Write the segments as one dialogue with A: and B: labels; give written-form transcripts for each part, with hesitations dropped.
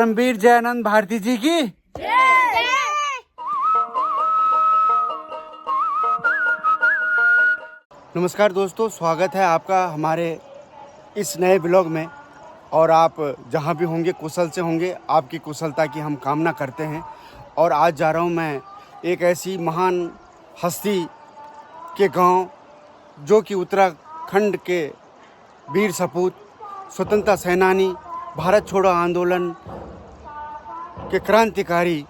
A: परमवीर जयानंद भारती जी की नमस्कार दोस्तों, स्वागत है आपका हमारे इस नए ब्लॉग में। और आप जहाँ भी होंगे कुशल से होंगे, आपकी कुशलता की हम कामना करते हैं। और आज जा रहा हूँ मैं एक ऐसी महान हस्ती के गांव, जो कि उत्तराखंड के वीर सपूत, स्वतंत्रता सेनानी, भारत छोड़ो आंदोलन के क्रांतिकारी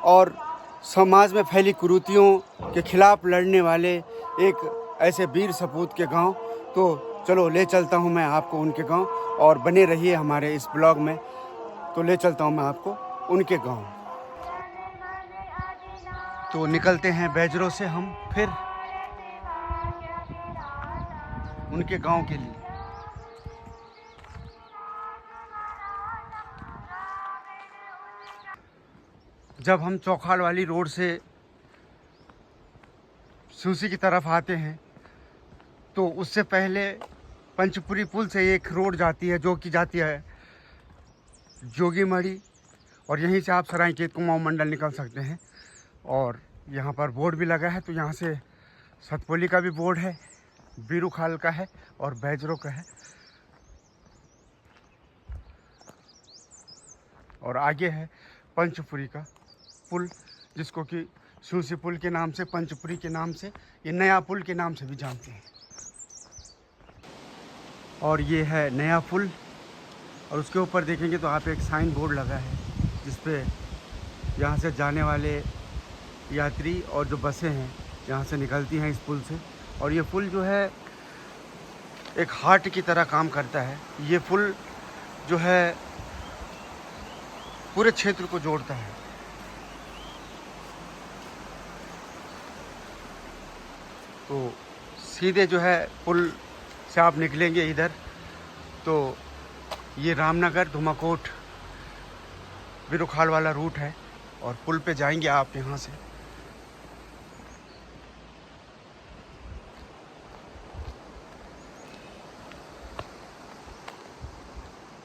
A: और समाज में फैली कुरीतियों के खिलाफ लड़ने वाले एक ऐसे वीर सपूत के गांव। तो चलो ले चलता हूं मैं आपको उनके गांव, और बने रहिए हमारे इस ब्लॉग में। तो ले चलता हूं मैं आपको उनके गांव। तो निकलते हैं बैजरों से हम फिर उनके गांव के लिए। जब हम चौखाल वाली रोड से सूसी की तरफ आते हैं तो उससे पहले पंचपुरी पुल से एक रोड जाती है, जो कि जाती है जोगीमढ़ी, और यहीं से आप सरायकेत कुमाऊं मंडल निकल सकते हैं। और यहाँ पर बोर्ड भी लगा है, तो यहाँ से सतपुली का भी बोर्ड है, बीरूखाल का है और बैजरों का है। और आगे है पंचपुरी का पुल, जिसको कि सूसी पुल के नाम से, पंचपुरी के नाम से, ये नया पुल के नाम से भी जानते हैं। और ये है नया पुल, और उसके ऊपर देखेंगे तो आप एक साइन बोर्ड लगा है, जिस पे यहाँ से जाने वाले यात्री और जो बसें हैं यहाँ से निकलती हैं इस पुल से। और ये पुल जो है एक हार्ट की तरह काम करता है। ये पुल जो है पूरे क्षेत्र को जोड़ता है। तो सीधे जो है पुल से आप निकलेंगे इधर, तो ये रामनगर धुमाकोट बीरूखाल वाला रूट है, और पुल पे जाएंगे आप यहाँ से।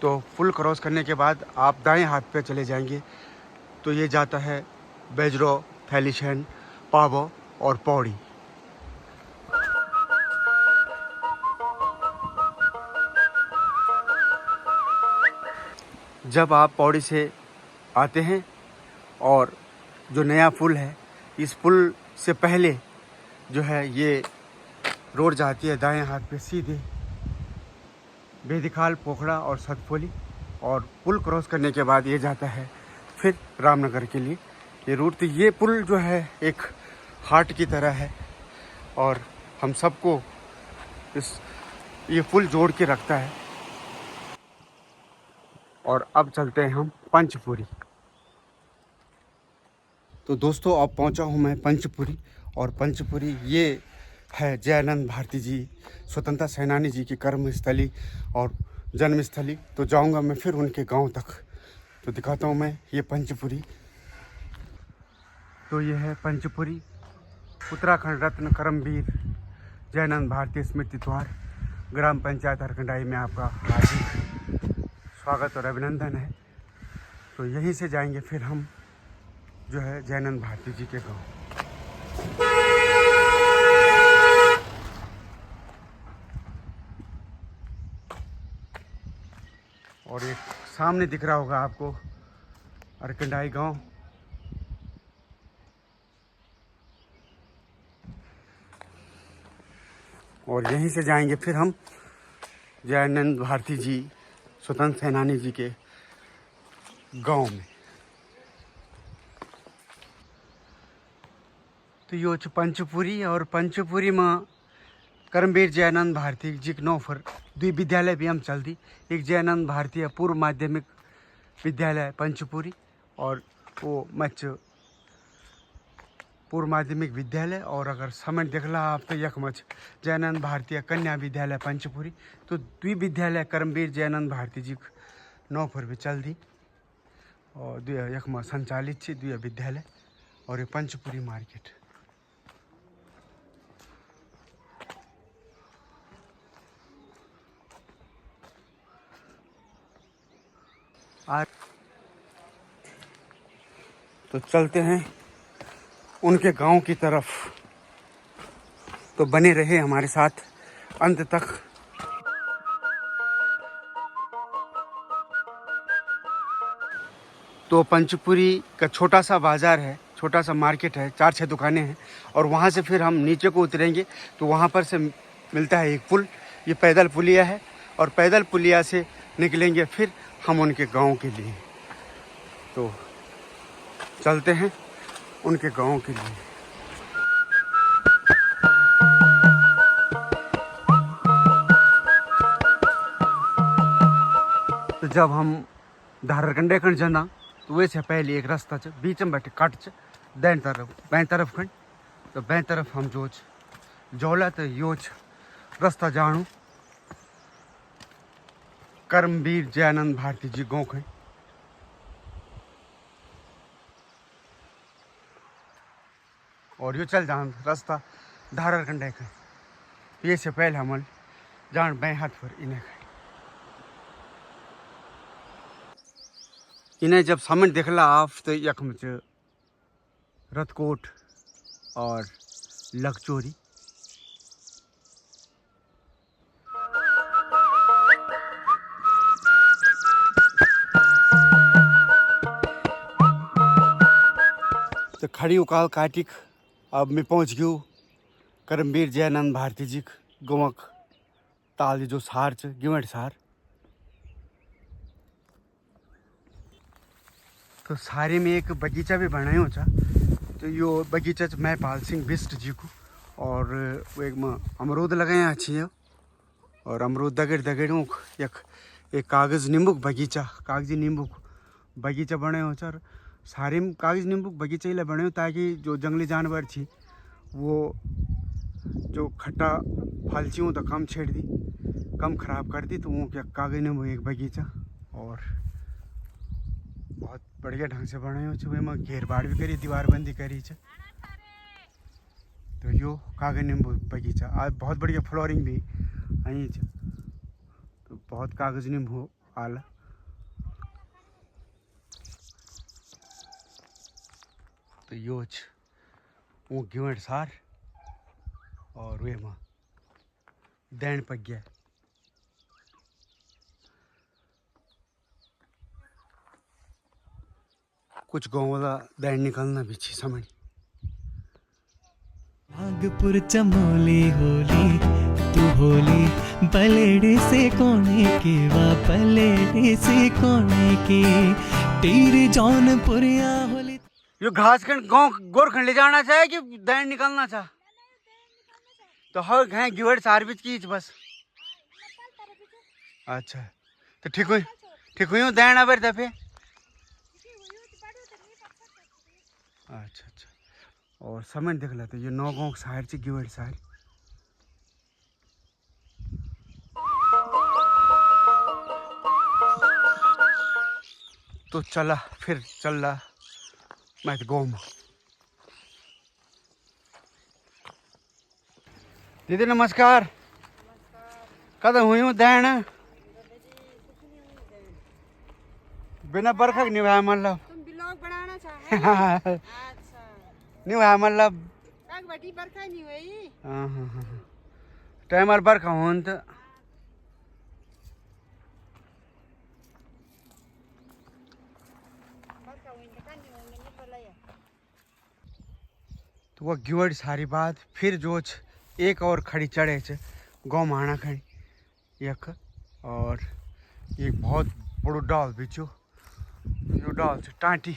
A: तो पुल क्रॉस करने के बाद आप दाएं हाथ पे चले जाएंगे तो ये जाता है बैजरों, थैलीशहर, पाबौ और पौड़ी। जब आप पौड़ी से आते हैं और जो नया पुल है, इस पुल से पहले जो है ये रोड जाती है दाएं हाथ पे सीधे बेदिखाल, पोखड़ा और सतपुली। और पुल क्रॉस करने के बाद ये जाता है फिर रामनगर के लिए ये रूट। तो ये पुल जो है एक हार्ट की तरह है, और हम सबको ये पुल जोड़ के रखता है। और अब चलते हैं हम पंचपुरी। तो दोस्तों, अब पहुंचा हूं मैं पंचपुरी, और पंचपुरी ये है जयानंद भारती जी, स्वतंत्रता सेनानी जी की कर्मस्थली और जन्मस्थली। तो जाऊंगा मैं फिर उनके गांव तक, तो दिखाता हूं मैं ये पंचपुरी। तो ये है पंचपुरी, उत्तराखंड रत्न कर्मवीर जयानंद भारती स्मृति द्वार, ग्राम पंचायत हरकंडाई में आपका हार्दिक स्वागत और अभिनंदन है। तो यहीं से जाएंगे फिर हम जो है जयानंद भारती जी के गांव। और एक सामने दिख रहा होगा आपको हरकंडाई गांव। और यहीं से जाएंगे फिर हम जयानंद भारती जी, स्वतंत्र सेनानी जी के गांव में। तो यो छ पंचपुरी, और पंचपुरी में कर्मवीर जयानंद भारती जी के नाम पर दुई विद्यालय भी हम चलती। एक जयानंद भारती पूर्व माध्यमिक विद्यालय पंचपुरी, और वो मच पूर्व माध्यमिक विद्यालय। और अगर समय देखला आप तो यख मच जयानंद भारतीय कन्या विद्यालय पंचपुरी। तो दुई विद्यालय कर्मवीर जयानंद भारती जी नाम पर भी चलती, और दुई यख में संचालित छे दुई विद्यालय। और ये पंचपुरी मार्केट। तो चलते हैं उनके गांव की तरफ। तो बने रहे हमारे साथ अंत तक। तो पंचपुरी का छोटा सा बाज़ार है, छोटा सा मार्केट है, 4-6 दुकानें हैं और वहाँ से फिर हम नीचे को उतरेंगे तो वहाँ पर से मिलता है एक पुल। ये पैदल पुलिया है और पैदल पुलिया से निकलेंगे फिर हम उनके गांव के लिए। तो चलते हैं उनके गांव के लिए। तो जब हम धारकंडे खंड जाना तो वैसे पहले एक रास्ता च बीच में बैठे कट च दैन तरफ बैं तरफ खंड। तो बैं तरफ हम जो जोला तो यो रास्ता जाणू कर्मवीर जयानंद भारती जी गाँव खंड। और यो चल जान रास्ता धारकंडे खंड। ये से पहले हम जान बैं हाथ पर इन्हें इन्हें जब सामने देखला आप तो यखम च रतकोट और लकचोरी। तो खड़ी उकाल काटिक अब मैं पहुंच गयू कर्मवीर जयानंद भारती जी गुमक ताल जो सार च गिवट सार। तो सारे में एक बगीचा भी बनायो था। तो यो बगीचा महपाल सिंह बिष्ट जी को और वो एक में अमरूद लगाया अच्छी है और अमरूद दगड़ दगड़ों एक कागज़ नींबू बगीचा कागजी नींबू बगीचा बनायो और सारे में कागज नींबू बगीचा ही बनायो ताकि जो जंगली जानवर थी वो जो खट्टा फल थी तो कम छेड़ दी कम खराब कर दी। तो वो क्या कागज नींबू एक बगीचा और बहुत बढ़िया ढंग से बनायो छे। में घेर बाड़ भी करी दीवारबंदी करी छे। तो यो कागज नींबू बगीचा आज बहुत बढ़िया फ्लोरिंग भी आई छे। तो बहुत कागज नींबू आला। तो यो वो गिवट सार और वे में दैन पक गया। कुछ गाँव वाला दैन निकलना भी छी समझ।
B: नागपुर चमोली होली तू होली पलेड़ी से कोने की वा पलेड़ी से कोने की तेरी जौनपुरिया होली।
A: यो घास खंड गाँव गोरखंड ले जाना चाहे कि दैन निकलना चाह। तो हर घाय गिवट सार बीच की बस। अच्छा तो ठीक हुई दैन अबर दफे। अच्छा अच्छा और समय देख ला। तो ये 9 गाँव शहर से गिवट शहर। तो चला फिर चल रहा मैं तो गाँव में। दीदी नमस्कार। कद हुई हूँ दैन बिना बरखा नहीं हुआ मतलब।
C: तुम ब्लॉग बनाना चाहे? अच्छा
A: नहीं हुआ मतलब
C: बड़ी बरखा नहीं हुई।
A: हाँ टाइम और बरखा हो तो वह गिवट सारी बात फिर जो एक और खड़ी चढ़े गौ माना खड़ी यख और एक बहुत बड़ो डाल बिचो यो डाल से टाँटी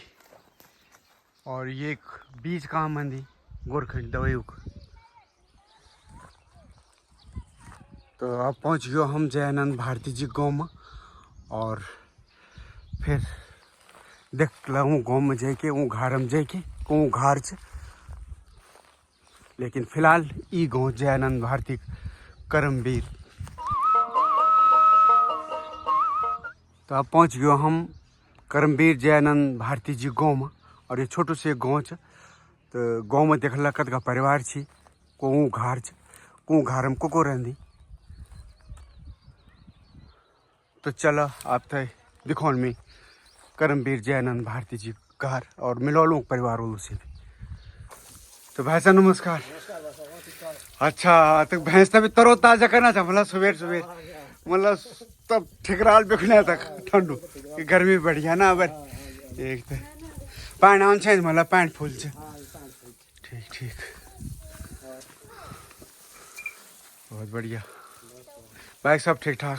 A: और ये एक बीज काम मंदी गोरखंड दवाई। तो अब पहुंच गयो हम जयानंद भारती जी गाँव में और फिर देख ला हूँ गाँव में जाके वो घर में जाके वो घर च। लेकिन फिलहाल ई गाँव जयानंद भारती कर्मवीर। तो अब पहुंच गयो हम कर्मवीर जयानंद भारती जी गाँव में और ये छोटू से गाँव च। तो गाँव में देखला कद का परिवार छी को घर च को घर में को रही। तो चलो आप थे दिखौन में कर्मवीर जयानंद भारती जी घर और मिलो लोग परिवार वालों से भी। तो भाई साहब नमस्कार। अच्छा तो भैंस तभी तरोताजा करना था मतलब सुबह सुबह मतलब तब ठिकराल बिखना तक ठंडू कि गर्मी बढ़िया ना अब एक तो पानी आन चाहिए मतलब पैंट फूल से ठीक ठीक बहुत बढ़िया बाइक सब ठीक ठाक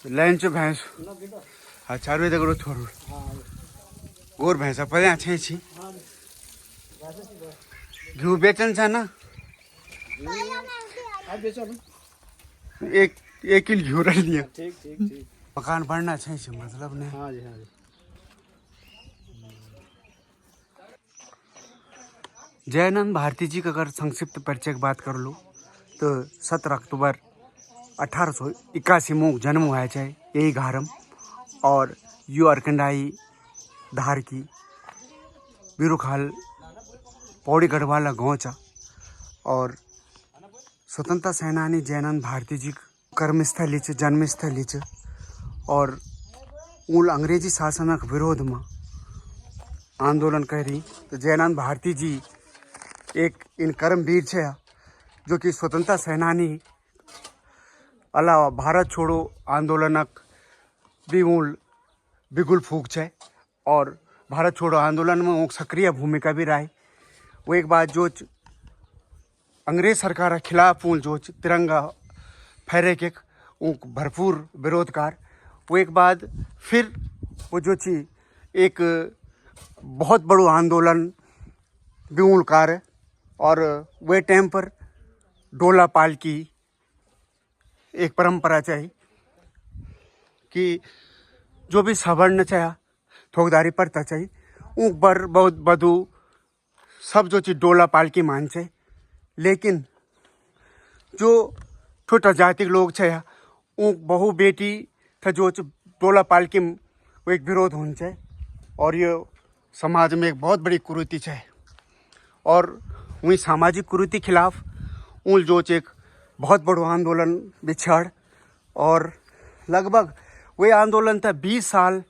A: लाइन से भैंस अच्छा रुई तक छोड़ गोर भैंसा पहले अच्छे छी घी बेचन छ ना एक किलो घी रख लिया
D: ठीक
A: मकान बढ़ना चाहिए मतलब नहीं।
D: हाँ जी हाँ जी।
A: जयानंद भारती जी का अगर संक्षिप्त परिचय की बात कर लो तो 17 अक्टूबर 1881 में जन्म हुआ है यही घारम और यू अरकंडाई धार की बिरुखाल पौड़ी गढ़वाला गाँव और स्वतंत्रता सेनानी जयानंद भारती जी कर्मस्थली जन्मस्थली और मूल अंग्रेजी शासनक विरोध में आंदोलन करी। तो जयानंद भारती जी एक इन कर्मवीर छे जो कि स्वतंत्रता सेनानी अलावा भारत छोड़ो आंदोलनक भी मूल बिगुल फूक छे और भारत छोड़ो आंदोलन में वो सक्रिय भूमिका भी रही। वो एक बात जो अंग्रेज सरकार के खिलाफ जो तिरंगा फहरे के भरपूर विरोधकार वो एक बाद फिर वो जो ची एक बहुत बड़ो आंदोलन बिगुल कार्य और वे टाइम पर डोला पाल की एक परंपरा चाहिए कि जो भी सवर्ण चाहे थोकदारी पड़ता चाहिए ऊँक बर बहुत बधु सब जो चीज डोला पाल की मान चाहिए। लेकिन जो छोटा जाति के लोग छे ऊँक बहु बेटी था जो डोला पाल की वो एक विरोध होना चाहिए और ये समाज में एक बहुत बड़ी कुरीति है और वही सामाजिक कुरीति खिलाफ उन जो एक बहुत बड़ो आंदोलन बिछड़ और लगभग वही आंदोलन था 20 साल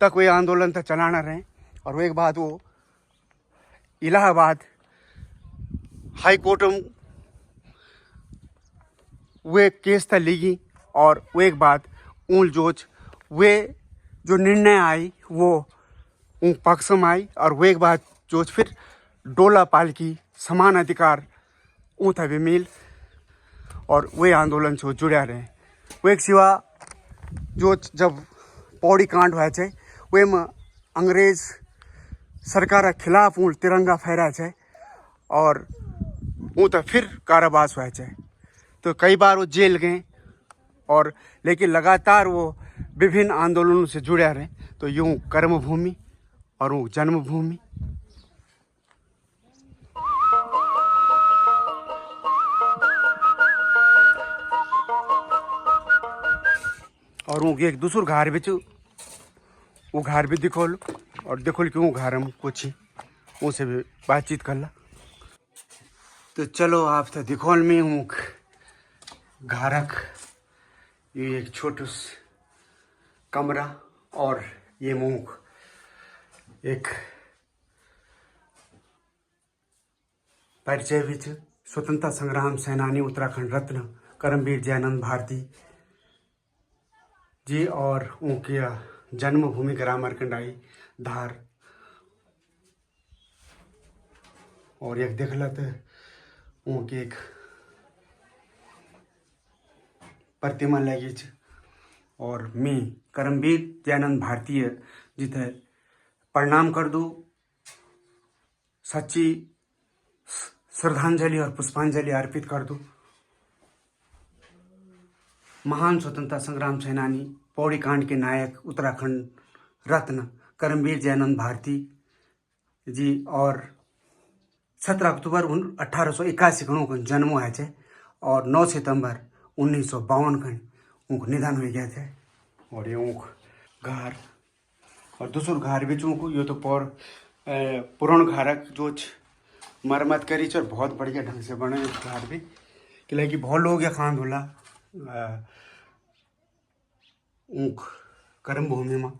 A: तक वही आंदोलन था चलाना रहे और वो एक बाद वो इलाहाबाद हाई कोर्ट में वे केस था लीगी और वो एक बाद उन वे जो निर्णय आई वो उन पक्ष में आई और वो एक बाद जो फिर डोला पाल की समान अधिकार ऊँ था भी मिल और वे आंदोलन से जुड़ा रहे। वो एक सिवा जो जब पौड़ी कांड हुआ है वे में अंग्रेज सरकार के खिलाफ ऊँ तिरंगा फहरा है और ऊँ तो फिर कारावास हुआ है। तो कई बार वो जेल गए और लेकिन लगातार वो विभिन्न आंदोलनों से जुड़े रहे। तो यूँ कर्मभूमि और वो जन्मभूमि और वो एक दूसर घर भी वो घर भी दिखो लो और देखो क्यों घर हम कुछ ही उनसे भी बातचीत कर ला। तो चलो आप तो दिखोल में हूँ घरक ये एक छोटू कमरा और ये मूक एक परिचय भी स्वतंत्रता संग्राम सेनानी उत्तराखंड रत्न कर्मवीर जयानंद भारती जी और उनकी जन्मभूमि ग्राम अरकंडाई धार और एक देख लेते उनकी एक प्रतिमा लगी और मैं कर्मवीर जयानंद भारतीय जिते प्रणाम कर दूँ सच्ची श्रद्धांजलि और पुष्पांजलि अर्पित कर दूँ महान स्वतंत्रता संग्राम सेनानी पौड़ी कांड के नायक उत्तराखंड रत्न कर्मवीर जयानंद भारती जी और 17 अक्टूबर 1881 को जन्म हुआ है और 9 सितंबर 1952 को उनको निधन हो गया थे। और ये उनको घर और दूसर घर भी चूँको ये तो पुरान घरक जो मरम्मत करी और बहुत बढ़िया ढंग से बने घर भी कि बहुत लोग यहाँ खान धोला ऊँख कर्म भूमि में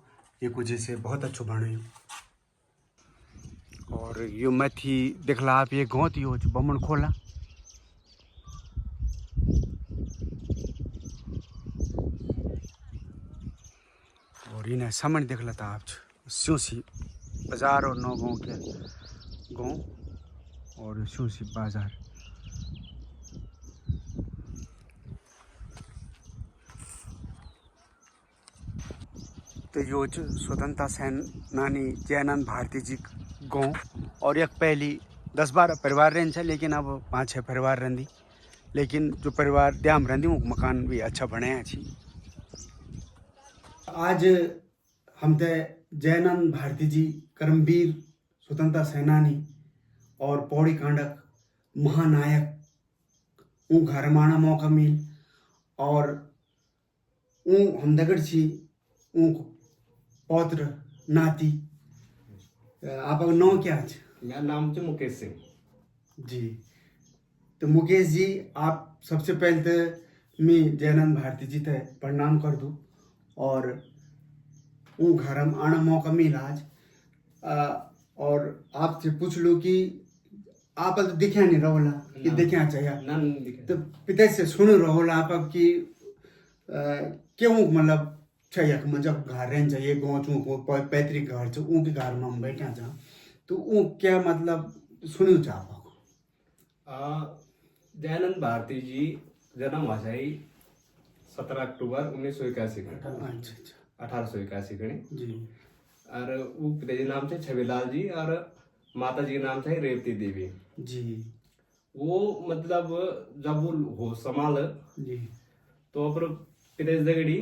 A: ये कुछ जैसे बहुत अच्छो बने। और यो मथी दिखला आप ये गाँव थी हो बमन खोला और इन्हें समझ देख लेता आप सूसी बाजार और नौ गाँव के गाँव और सूसी बाजार। तो यो स्वतंत्रता सेनानी जयानंद भारती जी गाँव और एक पहली 10-12 परिवार रहन छे लेकिन अब 5-6 परिवार रही लेकिन जो परिवार ड्याम रही वो मकान भी अच्छा बने अच्छी। आज हम ते जयानंद भारती जी कर्मवीर स्वतंत्रता सेनानी और पौड़ी कांडक महानायक ऊ घर माना मौका मिल और ऊ हम दगड़ छी ऊ पौत्र नाती आप नाम क्या है?
D: मेरा नाम है मुकेश सिंह
A: जी। तो मुकेश जी आप सबसे पहले तो मैं जयानंद भारती जी ते प्रणाम कर दूँ और वो घर हम आना मौका मिला आज और आपसे पूछ लो कि आप तो दिखा नहीं रहोला कि दिखा चाहिए तो पिता से सुन रहोला आप कि क्यों मतलब चाहिए मतलब घर रहना चाहिए गाँव चूँ पैतृक घर छ ऊँ के घर में हम बैठा था तो ऊ क्या मतलब सुनू चाह
D: जयानंद भारती जी जन्म हुआ 17 अक्टूबर 1981 को।
A: अच्छा
D: 1881 को
A: जी।
D: और वो पिताजी नाम थे छविलाल जी और माता जी नाम थे रेवती देवी
A: जी।
D: वो मतलब जब वो हो संभाल
A: जी
D: तो पर पिताजी दगड़ी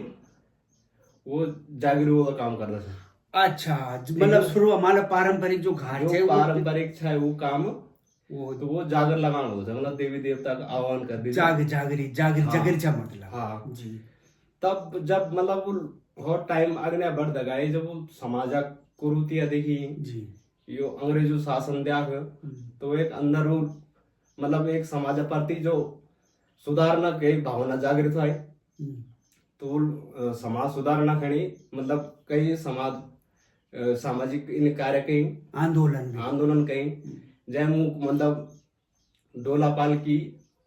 D: वो जागरूक का काम करता था।
A: अच्छा मतलब शुरू हमारा पारंपरिक जो घाट है
D: पारंपरिक है वो काम वो जागर लगाना होता है मतलब देवी देवता का आह्वान कर दी
A: जागरी मतलब
D: हाँ
A: जी।
D: तब जब मतलब वो हर टाइम आगे बढ़ दगाए जब वो समाजा कुरूतिया देखी
A: जी
D: यो अंग्रेजों शासन त्याग तो एक अंदर वो मतलब एक समाज प्रति जो सुधारना के भावना जागृत हुई तो समाज सुधारना खड़ी मतलब कई समाज सामाजिक इन कार्य कई आंदोलन कई जैमू मतलब डोलापाल की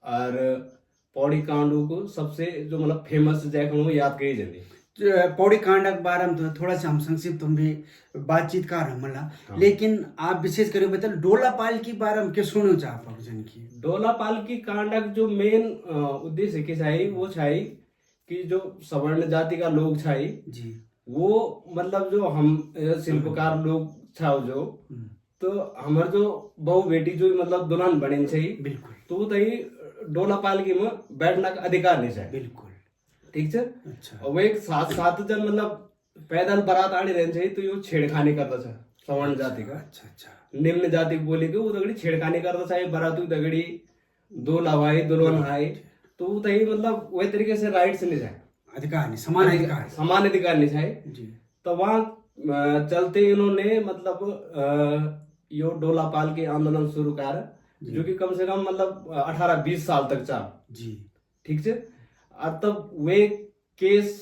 D: और पौड़ी कांडू को सबसे जो मतलब फेमस जैक याद कही जाती
A: पौड़ी कांड के बारे में तो थोड़ा सा हम संक्षिप्त हम भी बातचीत कर हमला हाँ। लेकिन आप विशेष कर बता डोलापाल की बारे में क्या सुनो चाह जन की
D: डोलापाल की कांडक जो मेन उद्देश्य के छाई वो छाई कि जो सवर्ण जाति का लोग छाई
A: जी
D: वो मतलब जो हम शिल्पकार लोग छाओ जो तो हमारे जो बहु बेटी जो मतलब दुल्हन बने चाहिए
A: बिल्कुल तो
D: तही डोलापाल की में बैठना का अधिकार नहीं चाहिए
A: बिल्कुल
D: ठीक है।
A: अच्छा
D: और वो एक सात जन मतलब पैदल बारात आने रहने चाहिए तो ये छेड़खानी करता था सवर्ण जाति का।
A: अच्छा
D: निम्न जाति बोले कि वो दगड़ी छेड़खानी करता था बारातू दगड़ी दो लवाई दुल्हन आए तो वो तही मतलब वही तरीके से राइट से नहीं जाए
A: अधिकार नहीं समान
D: अधिकार नहीं जाए जी। तो वहाँ चलते इन्होंने मतलब यो डोलापाल के आंदोलन शुरू कर जो कि कम से कम मतलब 18-20 साल तक चला
A: जी ठीक
D: है। और तब वे केस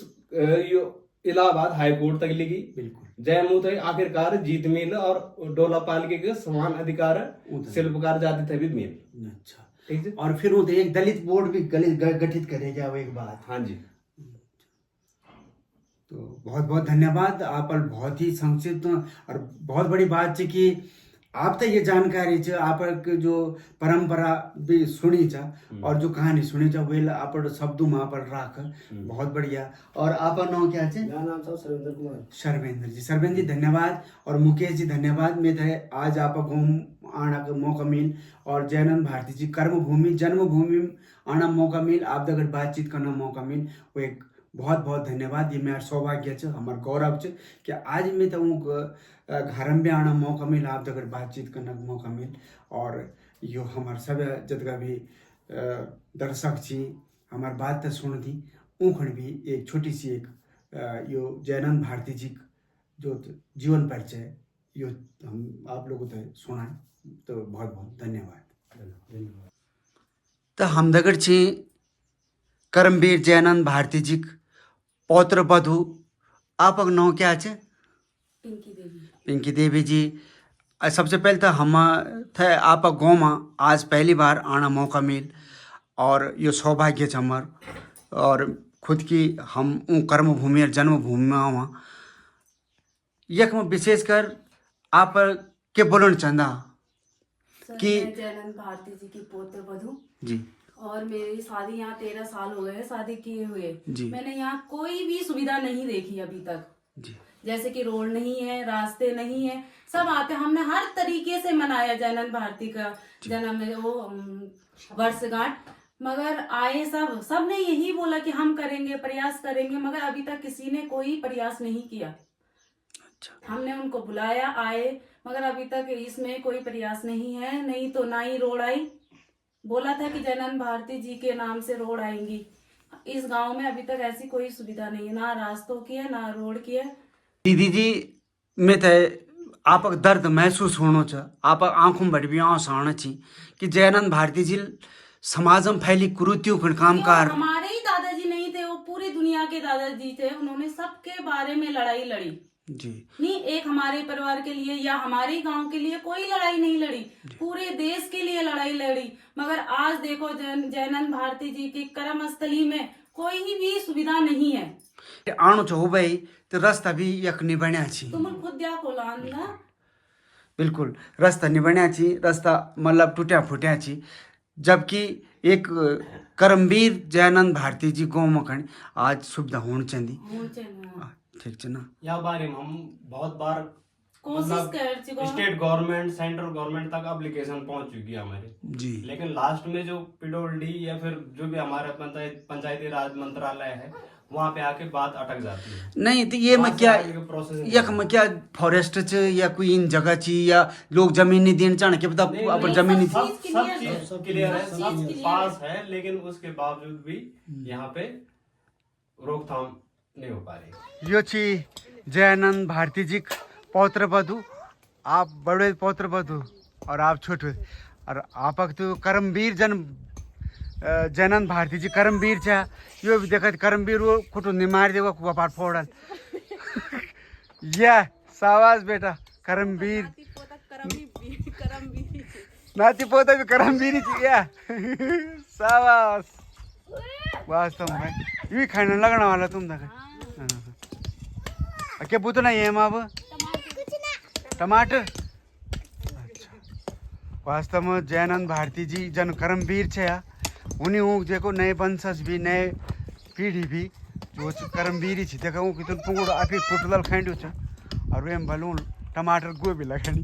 D: यो इलाहाबाद हाई कोर्ट तक लिखी
A: बिल्कुल
D: जयमू तक आखिरकार जीत मिल और डोलापाल के समान अधिकार शिल्पकार जाति थे भी मिल।
A: अच्छा ठीक है। और फिर वो एक दलित बोर्ड भी गठित करेगा वो एक बात।
D: हाँ जी।
A: तो बहुत बहुत धन्यवाद आप बहुत ही संक्षिप्त और बहुत बड़ी बात है कि आप तो ये जानकारी च आप जो परंपरा भी सुनी चा और जो कहानी सुनी चा वे आप शब्दों में आप राख बहुत बढ़िया। और आप नाम क्या है?
D: मेरा नाम था सर्वेंद्र कुमार।
A: सर्वेंद्र जी धन्यवाद और मुकेश जी धन्यवाद। मैं थे आज आप घूम आना का मौका मिल और जयानंद भारती जी कर्मभूमि जन्मभूमि आना मौका मिल आप दगड़ बातचीत करना मौका मिल वो एक बहुत बहुत धन्यवाद। ये मेरा सौभाग्य है हमारा गौरव है कि आज मैं तो घर में भी आना मौका मिल आप दगड़ बातचीत करना मौका मिल और यो हमारे सब जितना भी दर्शक छी हमारी बात तो सुन दी ऊखण भी एक छोटी सी एक यो जयानंद भारती जी जो जीवन परिचय यो हम आप लोगों को सुनाए तो बहुत बहुत धन्यवाद। तो हम दगड़ छी कर्मवीर जयानंद भारती जी पौत्र वधु आप नाम क्या है?
E: पिंकी देवी।
A: पिंकी देवी जी सबसे पहले तो हम थे आप गाँव में आज पहली बार आना मौका मिल और ये सौभाग्य छ हमार और खुद की हम कर्मभूमि और जन्मभूमि में आवा यख में विशेषकर आप के बोलना चाहता कि
E: मैं जयनंद भारती जी की पौत्र वधू
A: जी
E: और मेरी शादी यहाँ 13 साल हो गए हैं शादी किए हुए।
A: जी।
E: मैंने यहाँ कोई भी सुविधा नहीं देखी अभी तक।
A: जी
E: जैसे कि रोड नहीं है, रास्ते नहीं है, सब आते। हमने हर तरीके से मनाया जयनंद भारती का जन्म वो वर्षगांठ, मगर आए सबने यही बोला कि हम करेंगे, प्रयास करेंगे, मगर अभी तक किसी ने कोई प्रयास नहीं किया। हमने उनको बुलाया, आए, मगर अभी तक इसमें कोई प्रयास नहीं है। नहीं तो ना ही रोड आई, बोला था कि जयनंद भारती जी के नाम से रोड आएंगी। इस गांव में अभी तक ऐसी कोई सुविधा नहीं है, ना रास्तों की है ना रोड की है।
A: दीदी जी में थे आप दर्द महसूस होना च आप आंखों में भी आंस आना छी कि जयनंद भारती जी समाज में फैली कुरीतियों का काम कार
E: हमारे ही दादाजी नहीं थे, वो पूरी दुनिया के दादाजी थे। उन्होंने सबके बारे में लड़ाई लड़ी
A: जी
E: नहीं, एक हमारे परिवार के लिए या हमारे गांव के लिए कोई लड़ाई नहीं लड़ी, पूरे देश के लिए लड़ाई लड़ी। मगर आज देखो जयनंद भारती जी की कर्मस्थली में कोई भी सुविधा नहीं है।
A: आणो हो भाई तो रास्ता भी यख नहीं बनया छी
E: तुम खुद देखो ना,
A: बिल्कुल रास्ता नहीं बनया छी, रास्ता मतलब टूटा फूटा छी। जबकि एक कर्मवीर जयनंद भारती जी गाँव में आज सुविधा होनी चाहिए। ठीक है ना,
D: या बारे में हम बहुत बार
E: कोशिश कर चुका हूं।
D: स्टेट गवर्नमेंट सेंट्रल गवर्नमेंट तक एप्लीकेशन पहुंच चुकी है हमारी
A: जी,
D: लेकिन लास्ट में जो पीडब्ल्यूडी या फिर जो भी हमारा पंचायती राज मंत्रालय है वहाँ पे आके बात अटक जाती है।
A: नहीं तो ये में क्या
D: प्रोसेस
A: यख में क्या फॉरेस्ट च या कोई इन जगह ची या लोग जमीन नहीं देना चाहने के बता अपन जमीन नहीं
D: सब क्लियर है, सब पास है, लेकिन उसके बावजूद भी यहाँ पे रोकथाम नहीं हो पा रही।
A: यो छी जयनंद भारती जी पौत्र वधु, आप बड़े पौत्र वधु और आप छोटे और आपक तो कर्मवीर जयनंद भारती जी कर्मवीर छा। यो भी देखत कर्मवीर वो खुटू नहीं मार देगा कपाट फोड़ल या सावास बेटा कर्मवीर नाती पोता भी कर्मवीर ही या सावास वास्तव में ये खाने लगना वाला तुम तक क्या पूछना ये अब टमाटर। अच्छा वास्तव में जयनंद भारती जी जन कर्मवीर छे उन्हीं ऊँग देखो नए वंशज भी नए पीढ़ी भी जो कर्मवीर ही देखो ऊँग कितने पुंगड़ आखिर कुटदल खाइंडो छ और वे भलू टमाटर गोभी लगानी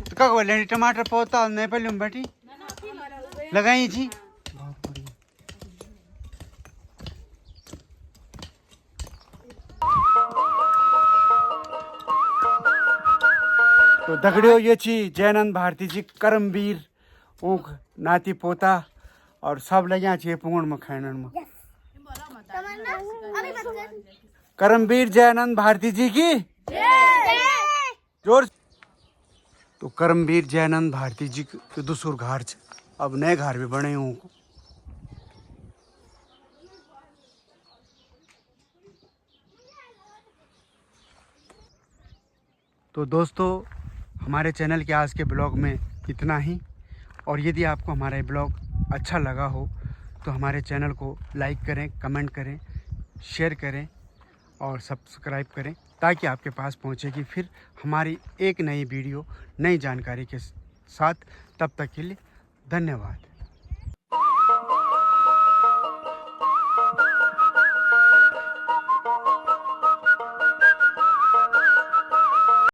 A: तो क्या बोले टमाटर पौता नहीं पहले बैठी लगाई छी। तो दगड़ियों ये छी जयनंद भारती जी कर्मवीर ऊँख नाती पोता और सब लगे छे पुंगड़ में खाने में। कर्मवीर जयनंद भारती जी की जोर। तो कर्मवीर जयनंद भारती जी के दूसर घर छ, अब नए घर भी बने हूँ। तो दोस्तों हमारे चैनल के आज के ब्लॉग में इतना ही, और यदि आपको हमारा ये ब्लॉग अच्छा लगा हो तो हमारे चैनल को लाइक करें, कमेंट करें, शेयर करें और सब्सक्राइब करें ताकि आपके पास पहुंचेगी फिर हमारी एक नई वीडियो नई जानकारी के साथ। तब तक के लिए धन्यवाद।